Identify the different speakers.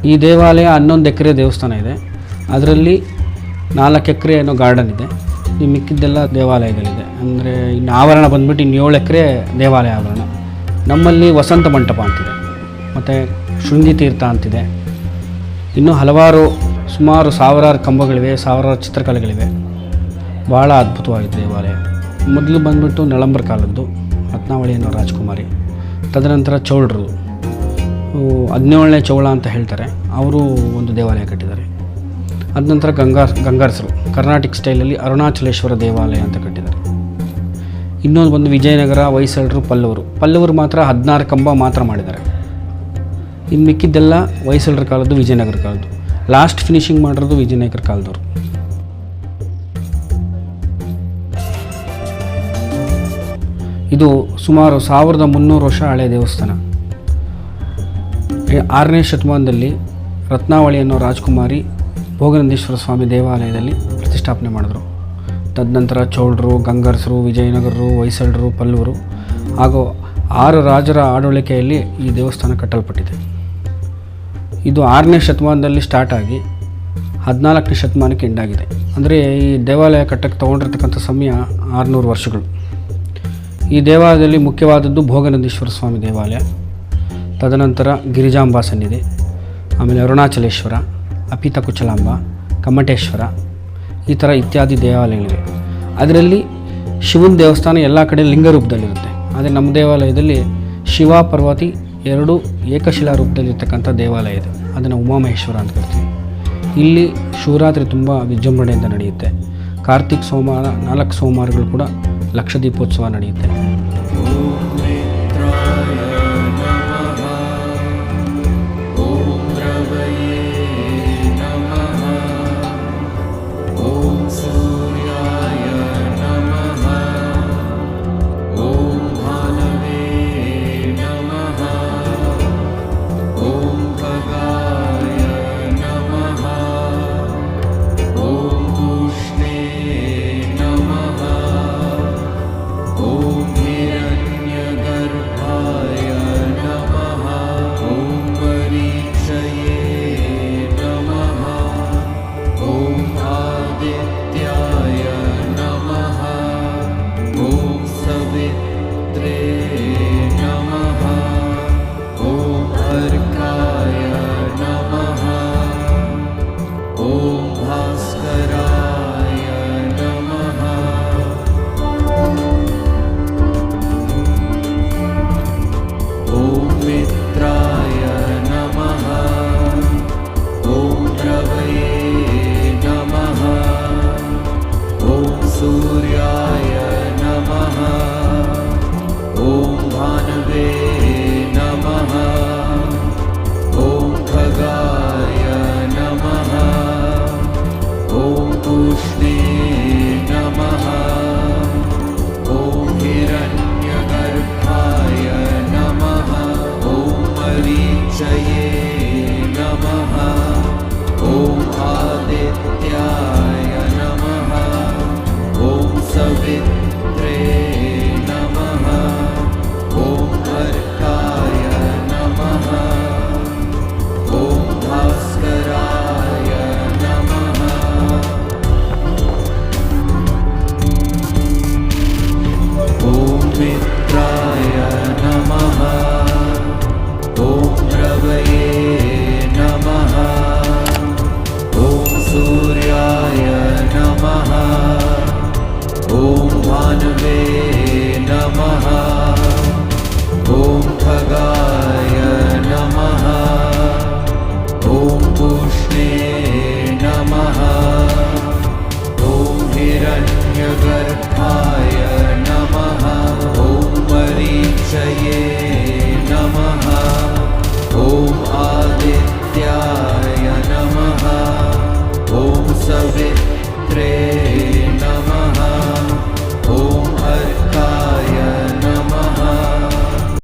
Speaker 1: ಈ ದೇವಾಲಯ 11 ಎಕರೆ ದೇವಸ್ಥಾನ ಇದೆ. ಅದರಲ್ಲಿ 4 ಎಕರೆ ಏನೋ ಗಾರ್ಡನ್ ಇದೆ. ಈ ಮಿಕ್ಕಿದ್ದೆಲ್ಲ ದೇವಾಲಯಗಳಿದೆ. ಅಂದರೆ ಇನ್ನು ಆವರಣ ಬಂದುಬಿಟ್ಟು ಇನ್ನು 7 ಎಕರೆ ದೇವಾಲಯ ಆವರಣ. ನಮ್ಮಲ್ಲಿ ವಸಂತ ಮಂಟಪ ಅಂತಿದೆ, ಮತ್ತು ಶೃಂಗಿ ತೀರ್ಥ ಅಂತಿದೆ. ಇನ್ನೂ ಹಲವಾರು ಸುಮಾರು ಸಾವಿರಾರು ಕಂಬಗಳಿವೆ, ಸಾವಿರಾರು ಚಿತ್ರಕಲೆಗಳಿವೆ. ಭಾಳ ಅದ್ಭುತವಾಗಿದೆ ದೇವಾಲಯ. ಮೊದಲು ಬಂದುಬಿಟ್ಟು ನಳಂಬರ ಕಾಲದ್ದು, ರತ್ನಾವಳಿ ಅನ್ನೋ ರಾಜಕುಮಾರಿ. ತದನಂತರ ಚೋಳರು, 17ನೇ ಚೋಳ ಅಂತ ಹೇಳ್ತಾರೆ, ಅವರು ಒಂದು ದೇವಾಲಯ ಕಟ್ಟಿದ್ದಾರೆ. ಅದ ನಂತರ ಗಂಗಾರಸರು ಕರ್ನಾಟಕ ಸ್ಟೈಲಲ್ಲಿ ಅರುಣಾಚಲೇಶ್ವರ ದೇವಾಲಯ ಅಂತ ಕಟ್ಟಿದ್ದಾರೆ. ಇನ್ನೊಂದು ಬಂದು ವಿಜಯನಗರ, ಹೊಯ್ಸಳರು, ಪಲ್ಲವರು ಮಾತ್ರ 16 ಕಂಬ ಮಾತ್ರ ಮಾಡಿದ್ದಾರೆ. ಇನ್ನು ಮಿಕ್ಕಿದ್ದೆಲ್ಲ ಹೊಯ್ಸಳರ ಕಾಲದ್ದು, ವಿಜಯನಗರ ಕಾಲದ್ದು. ಲಾಸ್ಟ್ ಫಿನಿಶಿಂಗ್ ಮಾಡಿರೋದು ವಿಜಯನಗರ ಕಾಲದವರು. ಇದು ಸುಮಾರು 1300 ವರ್ಷ ಹಳೆಯ ದೇವಸ್ಥಾನ. 6ನೇ ಶತಮಾನದಲ್ಲಿ ರತ್ನಾವಳಿ ಅನ್ನೋ ರಾಜಕುಮಾರಿ ಭೋಗನಂದೀಶ್ವರ ಸ್ವಾಮಿ ದೇವಾಲಯದಲ್ಲಿ ಪ್ರತಿಷ್ಠಾಪನೆ ಮಾಡಿದ್ರು. ತದನಂತರ ಚೋಳರು, ಗಂಗರ್ಸರು, ವಿಜಯನಗರರು, ಹೊಯ್ಸಳರು, ಪಲ್ಲವರು ಹಾಗೂ 6 ರಾಜರ ಆಡಳಿಕೆಯಲ್ಲಿ ಈ ದೇವಸ್ಥಾನ ಕಟ್ಟಲ್ಪಟ್ಟಿದೆ. ಇದು 6ನೇ ಶತಮಾನದಲ್ಲಿ ಸ್ಟಾರ್ಟ್ ಆಗಿ 14ನೇ ಶತಮಾನಕ್ಕೆ ಎಂಡಾಗಿದೆ. ಅಂದರೆ ಈ ದೇವಾಲಯ ಕಟ್ಟಕ್ಕೆ ತೊಗೊಂಡಿರ್ತಕ್ಕಂಥ ಸಮಯ 600 ವರ್ಷಗಳು. ಈ ದೇವಾಲಯದಲ್ಲಿ ಮುಖ್ಯವಾದದ್ದು ಭೋಗನಂದೀಶ್ವರ ಸ್ವಾಮಿ ದೇವಾಲಯ, ತದನಂತರ ಗಿರಿಜಾಂಬಾ ಸನ್ನಿಧಿ, ಆಮೇಲೆ ಅರುಣಾಚಲೇಶ್ವರ, ಅಪಿತ ಕುಚಲಾಂಬ, ಕಮ್ಮಟೇಶ್ವರ, ಈ ಥರ ಇತ್ಯಾದಿ ದೇವಾಲಯಗಳಿವೆ. ಅದರಲ್ಲಿ ಶಿವನ ದೇವಸ್ಥಾನ ಎಲ್ಲ ಕಡೆ ಲಿಂಗ ರೂಪದಲ್ಲಿರುತ್ತೆ. ಆದರೆ ನಮ್ಮ ದೇವಾಲಯದಲ್ಲಿ ಶಿವ ಪಾರ್ವತಿ 2 ಏಕಶಿಲಾ ರೂಪದಲ್ಲಿರ್ತಕ್ಕಂಥ ದೇವಾಲಯ ಇದೆ. ಅದನ್ನು ಉಮಾಮಹೇಶ್ವರ ಅಂತ ಕರಿತೀವಿ. ಇಲ್ಲಿ ಶಿವರಾತ್ರಿ ತುಂಬ ವಿಜೃಂಭಣೆಯಿಂದ ನಡೆಯುತ್ತೆ. ಕಾರ್ತಿಕ್ ಸೋಮವಾರ 4 ಸೋಮವಾರಗಳು ಕೂಡ ಲಕ್ಷ ದೀಪೋತ್ಸವ ನಡೆಯುತ್ತೆ.